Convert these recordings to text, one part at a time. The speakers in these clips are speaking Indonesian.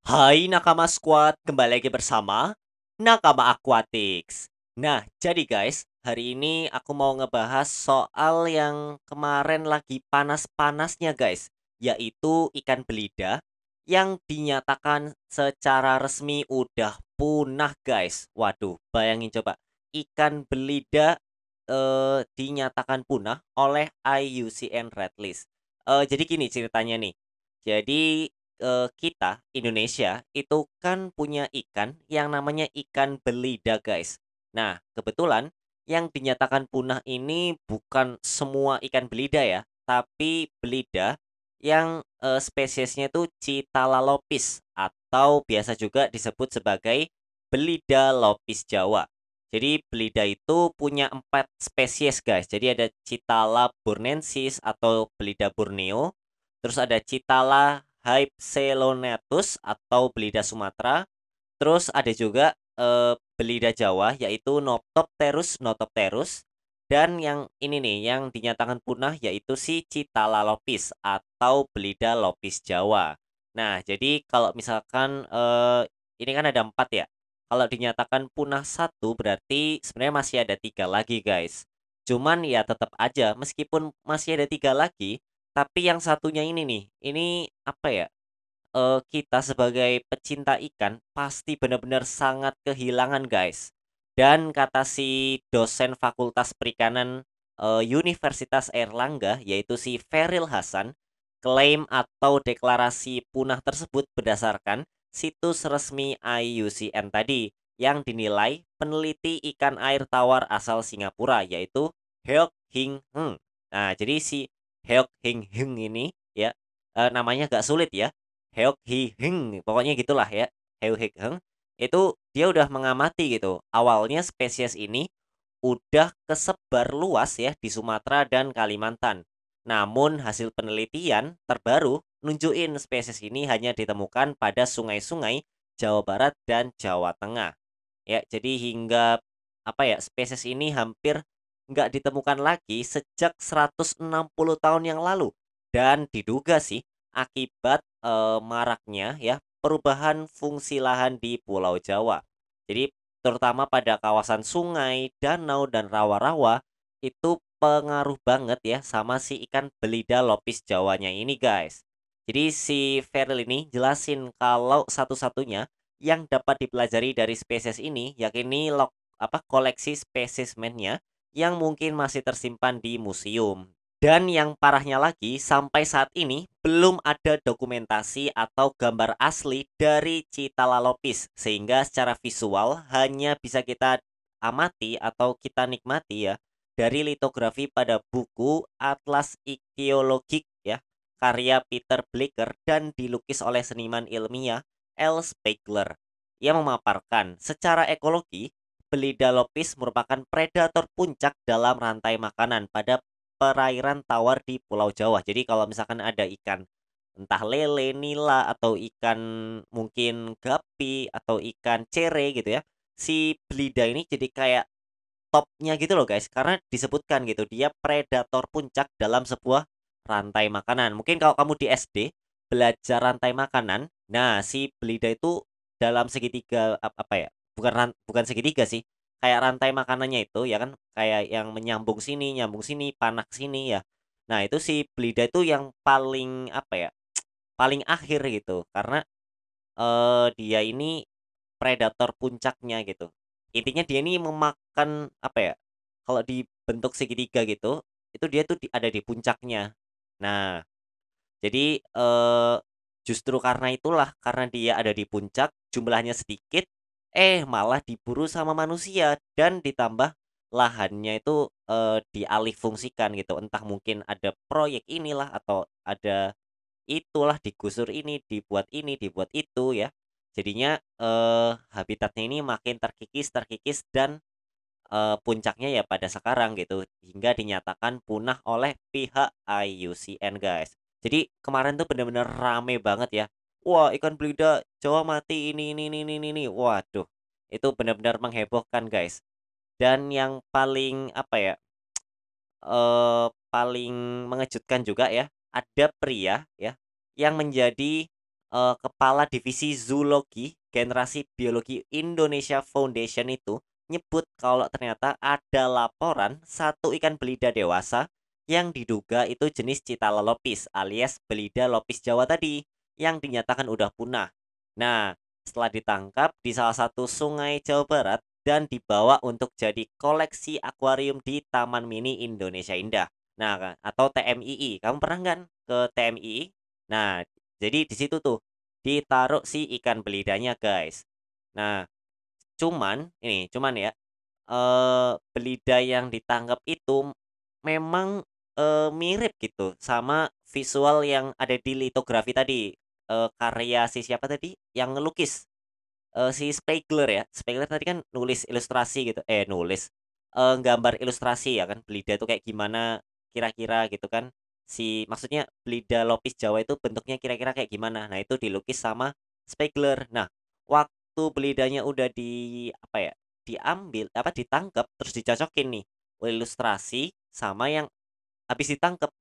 Hai Nakama Squad, kembali lagi bersama Nakama Aquatics. Nah, jadi guys, hari ini aku mau ngebahas soal yang kemarin lagi panas-panasnya guys, yaitu ikan belida yang dinyatakan secara resmi udah punah guys. Waduh, bayangin coba, ikan belida dinyatakan punah oleh IUCN Red List. Jadi gini ceritanya nih. Jadi kita, Indonesia, itu kan punya ikan yang namanya ikan belida, guys. Nah, kebetulan yang dinyatakan punah ini bukan semua ikan belida ya, tapi belida yang spesiesnya itu Citlalopis atau biasa juga disebut sebagai belida lopis Jawa. Jadi belida itu punya 4 spesies, guys. Jadi ada Citala burnensis atau belida Borneo, terus ada Citala Hypselonetus atau belida Sumatera. Terus ada juga belida Jawa yaitu Notopterus notopterus. Dan yang ini nih yang dinyatakan punah yaitu si Citlalopis atau belida lopis Jawa. Nah, jadi kalau misalkan ini kan ada 4 ya. Kalau dinyatakan punah satu berarti sebenarnya masih ada 3 lagi, guys. Cuman ya tetap aja meskipun masih ada 3 lagi, tapi yang satunya ini nih, ini apa ya, kita sebagai pecinta ikan pasti benar-benar sangat kehilangan, guys. Dan kata si dosen Fakultas Perikanan, Universitas Airlangga, yaitu si Feril Hasan, klaim atau deklarasi punah tersebut berdasarkan situs resmi IUCN tadi, yang dinilai peneliti ikan air tawar asal Singapura, yaitu Heok Hing Heng. Nah, jadi si Heok Hing Heng ini ya, namanya agak sulit ya. Heok Hi Heng, pokoknya gitulah ya. Heok Hi Heng itu dia udah mengamati gitu. Awalnya spesies ini udah kesebar luas ya di Sumatera dan Kalimantan. Namun hasil penelitian terbaru nunjukin spesies ini hanya ditemukan pada sungai-sungai Jawa Barat dan Jawa Tengah. Ya, jadi hingga apa ya, spesies ini hampir nggak ditemukan lagi sejak 160 tahun yang lalu. Dan diduga sih akibat maraknya ya perubahan fungsi lahan di Pulau Jawa. Jadi terutama pada kawasan sungai, danau, dan rawa-rawa itu pengaruh banget ya sama si ikan belida lopis Jawanya ini, guys. Jadi si Feril ini jelasin kalau satu-satunya yang dapat dipelajari dari spesies ini yakini koleksi spesimennya yang mungkin masih tersimpan di museum. Dan yang parahnya lagi, sampai saat ini belum ada dokumentasi atau gambar asli dari Citlalopis, sehingga secara visual hanya bisa kita amati atau kita nikmati ya dari litografi pada buku Atlas Ichthyologic ya, karya Peter Bleecker dan dilukis oleh seniman ilmiah L. Spiegler. Ia memaparkan secara ekologi, belida lopis merupakan predator puncak dalam rantai makanan pada perairan tawar di Pulau Jawa. Jadi kalau misalkan ada ikan entah lele, nila, atau ikan mungkin gapi atau ikan cere gitu ya. Si belida ini jadi kayak topnya gitu loh, guys, karena disebutkan gitu dia predator puncak dalam sebuah rantai makanan. Mungkin kalau kamu di SD belajar rantai makanan, nah si belida itu dalam segitiga apa ya? Bukan segitiga sih. Kayak rantai makanannya itu ya kan kayak yang nyambung sini, panak sini ya. Nah, itu si belida itu yang paling apa ya? Paling akhir gitu. Karena dia ini predator puncaknya gitu. Intinya dia ini memakan apa ya? Kalau dibentuk segitiga gitu, itu dia tuh ada di puncaknya. Nah, jadi justru karena itulah, karena dia ada di puncak, jumlahnya sedikit, malah diburu sama manusia dan ditambah lahannya itu dialih fungsikan gitu. Entah mungkin ada proyek inilah atau ada itulah digusur ini, dibuat itu ya. Jadinya habitatnya ini makin terkikis, terkikis dan puncaknya ya pada sekarang gitu hingga dinyatakan punah oleh pihak IUCN, guys. Jadi kemarin tuh bener-bener rame banget ya. Wah, ikan belida Jawa mati ini. Waduh, itu benar-benar menghebohkan, guys. Dan yang paling apa ya, paling mengejutkan juga ya, ada pria ya, yang menjadi, Kepala Divisi Zoologi Generasi Biologi Indonesia Foundation itu nyebut kalau ternyata ada laporan satu ikan belida dewasa yang diduga itu jenis Citalolopis alias belida lopis Jawa tadi yang dinyatakan udah punah. Nah, setelah ditangkap di salah satu sungai Jawa Barat dan dibawa untuk jadi koleksi akuarium di Taman Mini Indonesia Indah. Nah, atau TMII. Kamu pernah nggak ke TMII? Nah, jadi di situ tuh ditaruh si ikan belidanya, guys. Nah, cuman ya, belida yang ditangkap itu memang, mirip gitu sama visual yang ada di litografi tadi, karya si siapa tadi yang ngelukis, si Spegler ya. Spegler tadi kan nulis ilustrasi gitu, nulis, gambar ilustrasi ya kan, belida itu kayak gimana kira-kira gitu kan. Maksudnya belida lopis Jawa itu bentuknya kira-kira kayak gimana. Nah, itu dilukis sama Spegler. Nah, waktu belidanya udah apa ya, ditangkap terus dicocokin nih, ilustrasi sama yang habis ditangkap.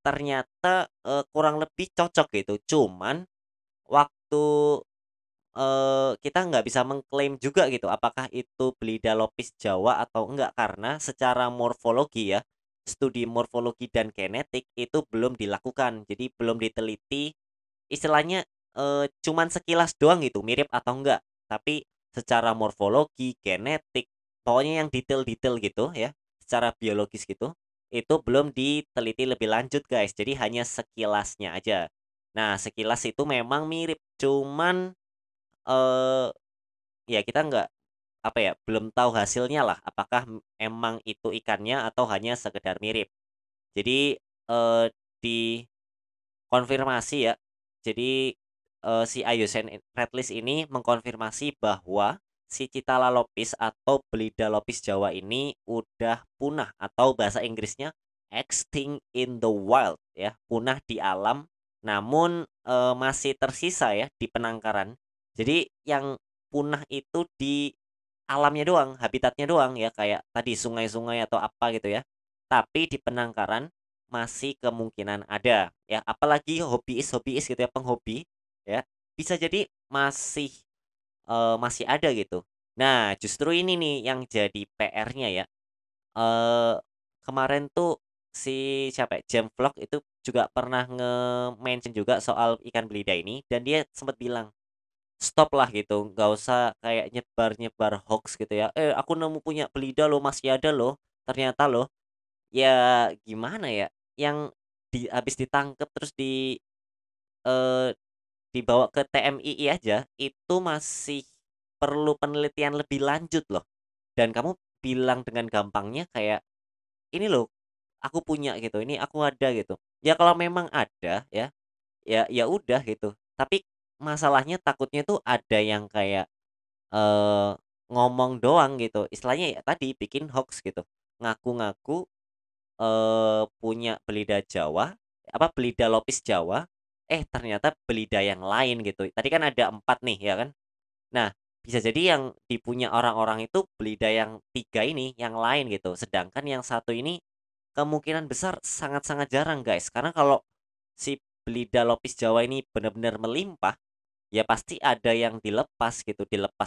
Ternyata, kurang lebih cocok gitu. Cuman waktu kita nggak bisa mengklaim juga gitu, apakah itu Belida lopis Jawa atau enggak, karena secara morfologi ya, studi morfologi dan genetik itu belum dilakukan. Jadi belum diteliti, istilahnya, cuman sekilas doang gitu, mirip atau enggak. Tapi secara morfologi, genetik, pokoknya yang detail-detail gitu ya, secara biologis gitu, itu belum diteliti lebih lanjut, guys. Jadi hanya sekilasnya aja. Nah, sekilas itu memang mirip, cuman Eee, ya kita nggak, apa ya, belum tahu hasilnya lah, apakah emang itu ikannya atau hanya sekedar mirip. Jadi, dikonfirmasi ya, jadi, si Radcliffe ini mengkonfirmasi bahwa si Citala atau Belida lopis Jawa ini udah punah atau bahasa Inggrisnya extinct in the wild ya, punah di alam, namun, masih tersisa ya di penangkaran. Jadi yang punah itu di alamnya doang, habitatnya doang ya, kayak tadi sungai-sungai atau apa gitu ya. Tapi di penangkaran masih kemungkinan ada, ya apalagi hobiis-hobiis gitu ya, penghobi, ya, bisa jadi masih ada gitu. Nah, justru ini nih yang jadi PR-nya ya, eee, kemarin tuh si siapa ya, Vlog itu juga pernah nge-mention juga soal ikan belida ini dan dia sempat bilang, "Stop lah gitu, nggak usah kayak nyebar-nyebar hoax gitu ya, aku nemu punya belida loh, masih ada loh, ternyata loh." Ya gimana ya, yang habis ditangkep terus eee, dibawa ke TMII aja, itu masih perlu penelitian lebih lanjut loh. Dan kamu bilang dengan gampangnya kayak, "Ini loh, aku punya gitu, ini aku ada," gitu. Ya kalau memang ada ya, ya udah gitu. Tapi masalahnya takutnya tuh ada yang kayak, eee, ngomong doang gitu, istilahnya ya tadi bikin hoax gitu. Ngaku-ngaku punya belida Jawa, belida lopis Jawa, ternyata belida yang lain gitu. Tadi kan ada 4 nih ya kan. Nah, bisa jadi yang dipunya orang-orang itu belida yang 3 ini, yang lain gitu. Sedangkan yang satu ini kemungkinan besar sangat-sangat jarang, guys. Karena kalau si belida lopis Jawa ini benar-benar melimpah, ya pasti ada yang dilepas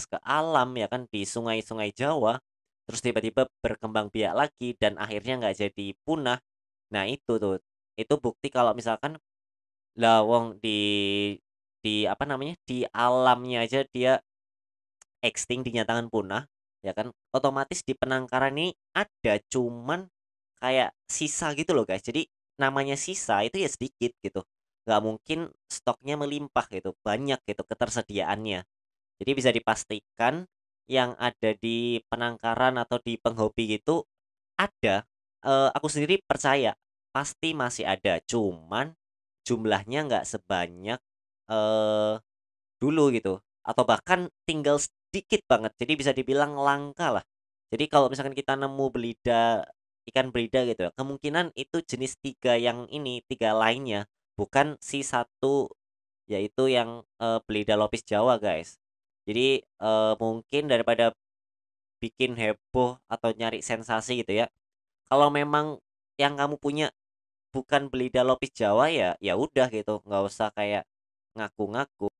ke alam ya kan, di sungai-sungai Jawa, terus tiba-tiba berkembang biak lagi dan akhirnya nggak jadi punah. Nah itu tuh, itu bukti kalau misalkan lah wong di apa namanya, di alamnya aja dia extinct dinyatakan punah, ya kan, otomatis di penangkaran ini ada, cuman kayak sisa gitu loh, guys. Jadi namanya sisa itu ya sedikit gitu, nggak mungkin stoknya melimpah gitu, banyak gitu ketersediaannya. Jadi bisa dipastikan yang ada di penangkaran atau di penghobi gitu ada, aku sendiri percaya pasti masih ada, cuman jumlahnya nggak sebanyak, eee, dulu gitu, atau bahkan tinggal sedikit banget, jadi bisa dibilang langka lah. Jadi kalau misalkan kita nemu ikan belida gitu ya, kemungkinan itu jenis 3 yang ini, 3 lainnya, bukan si satu yaitu yang, belida lopis Jawa, guys. Jadi, mungkin daripada bikin heboh atau nyari sensasi gitu ya, kalau memang yang kamu punya bukan belida lopis Jawa ya, ya udah gitu, nggak usah kayak ngaku-ngaku.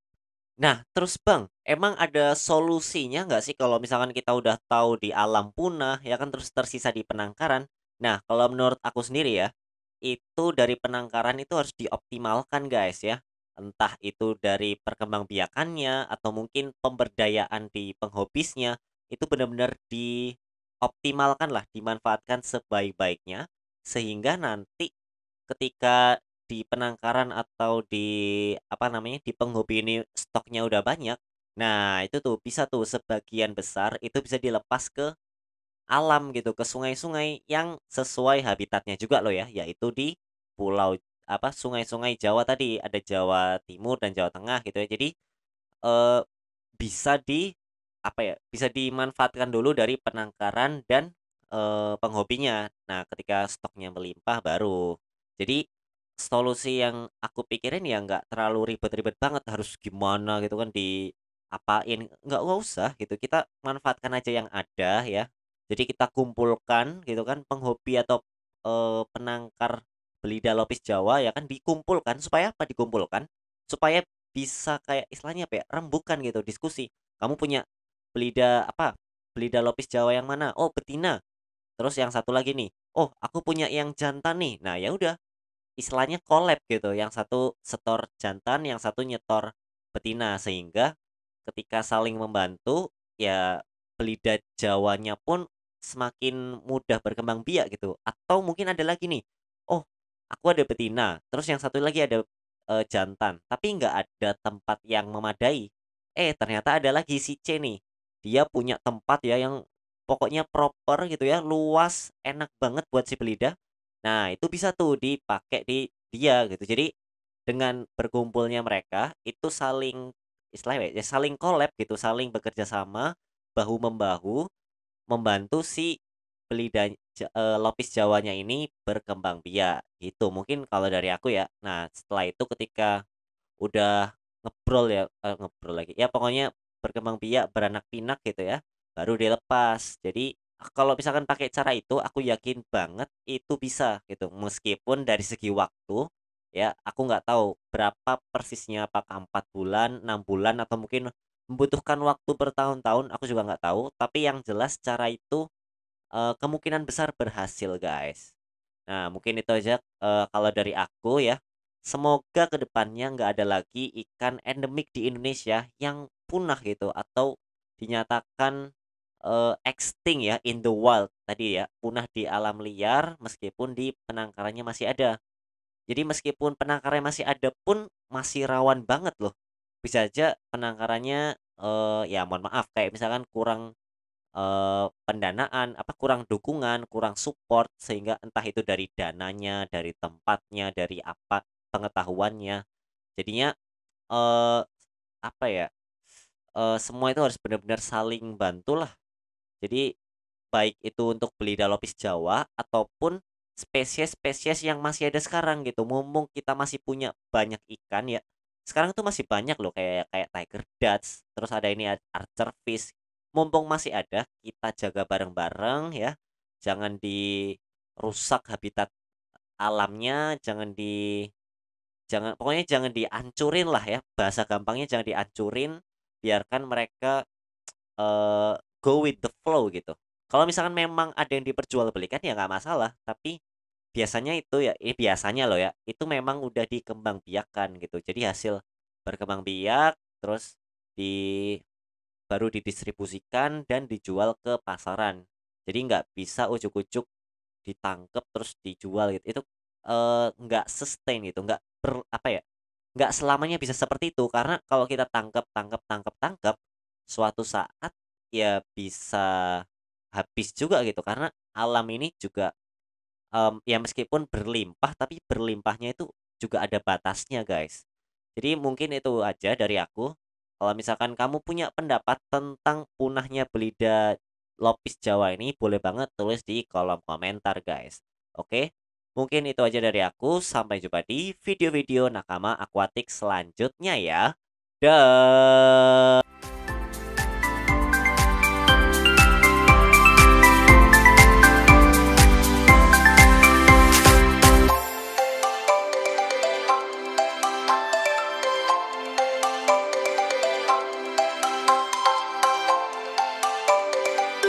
Nah, terus Bang, emang ada solusinya nggak sih kalau misalkan kita udah tahu di alam punah, ya kan, terus tersisa di penangkaran? Nah, kalau menurut aku sendiri ya, itu dari penangkaran itu harus dioptimalkan guys ya. Entah itu dari perkembangbiakannya atau mungkin pemberdayaan di penghobisnya, itu benar-benar dioptimalkan lah, dimanfaatkan sebaik-baiknya, sehingga nanti ketika di penangkaran atau di apa namanya, di penghobi ini stoknya udah banyak, nah itu tuh bisa tuh sebagian besar itu bisa dilepas ke alam gitu, ke sungai-sungai yang sesuai habitatnya juga loh ya, yaitu di pulau apa, sungai-sungai Jawa tadi, ada Jawa Timur dan Jawa Tengah gitu ya. Jadi, eee, bisa di apa ya, bisa dimanfaatkan dulu dari penangkaran dan, penghobinya. Nah, ketika stoknya melimpah baru. Jadi, solusi yang aku pikirin ya nggak terlalu ribet-ribet banget, harus gimana gitu kan, diapain, nggak usah gitu. Kita manfaatkan aja yang ada ya. Jadi kita kumpulkan gitu kan, penghobi atau, penangkar belida lapis Jawa ya kan, dikumpulkan. Supaya apa dikumpulkan? Supaya bisa kayak istilahnya apa ya, rembukan gitu, diskusi. Kamu punya belida apa, belida lapis Jawa yang mana? Oh, betina. Terus yang satu lagi nih, oh aku punya yang jantan nih. Nah, ya udah, istilahnya collab gitu, yang satu setor jantan, yang satu nyetor betina, sehingga ketika saling membantu, ya belida Jawanya pun semakin mudah berkembang biak gitu. Atau mungkin ada lagi nih, oh aku ada betina, terus yang satu lagi ada, jantan, tapi nggak ada tempat yang memadai. Ternyata ada lagi si C nih, dia punya tempat ya yang pokoknya proper gitu ya, luas, enak banget buat si belida. Nah, itu bisa tuh dipakai di dia gitu. Jadi dengan berkumpulnya mereka itu saling istilahnya ya saling collab gitu, saling bekerja sama, bahu-membahu, membantu si lapis Jawanya ini berkembang biak, gitu. Mungkin kalau dari aku ya. Nah, setelah itu ketika udah ngebrol ya, ngebrol lagi, ya pokoknya berkembang biak, beranak pinak gitu ya, baru dilepas. Jadi, kalau misalkan pakai cara itu, aku yakin banget itu bisa gitu, meskipun dari segi waktu, ya aku nggak tahu berapa persisnya, apakah 4 bulan, 6 bulan, atau mungkin membutuhkan waktu bertahun-tahun, aku juga nggak tahu, tapi yang jelas cara itu, kemungkinan besar berhasil, guys. Nah, mungkin itu aja, kalau dari aku ya. Semoga kedepannya nggak ada lagi ikan endemik di Indonesia yang punah gitu atau dinyatakan, extinct ya, in the wild tadi ya, punah di alam liar meskipun di penangkarannya masih ada. Jadi meskipun penangkarannya masih ada pun masih rawan banget loh. Bisa aja penangkarannya, ya mohon maaf kayak misalkan kurang, pendanaan, apa, kurang dukungan, kurang support, sehingga entah itu dari dananya, dari tempatnya, dari apa, pengetahuannya. Jadinya, eee, apa ya, semua itu harus benar-benar saling bantulah. Jadi baik itu untuk belida lapis Jawa ataupun spesies-spesies yang masih ada sekarang gitu. Mumpung kita masih punya banyak ikan ya. Sekarang tuh masih banyak loh kayak kayak tiger ducks, terus ada ini archer fish. Mumpung masih ada, kita jaga bareng-bareng ya. Jangan dirusak habitat alamnya, jangan pokoknya jangan dihancurin lah ya. Bahasa gampangnya jangan dihancurin, biarkan mereka go with the flow gitu. Kalau misalkan memang ada yang diperjualbelikan ya nggak masalah, tapi biasanya itu ya biasanya loh ya, itu memang udah dikembangbiakkan gitu. Jadi hasil berkembang biak, terus di baru didistribusikan dan dijual ke pasaran. Jadi nggak bisa ujuk-ujuk ditangkep terus dijual gitu. Itu, nggak sustain gitu, nggak apa ya, nggak selamanya bisa seperti itu, karena kalau kita tangkep tangkep tangkep tangkep, suatu saat ya bisa habis juga gitu. Karena alam ini juga, ya meskipun berlimpah, tapi berlimpahnya itu juga ada batasnya, guys. Jadi mungkin itu aja dari aku. Kalau misalkan kamu punya pendapat tentang punahnya belida lapis Jawa ini, boleh banget tulis di kolom komentar, guys. Oke? Mungkin itu aja dari aku. Sampai jumpa di video-video nakama akuatik selanjutnya ya. Dah.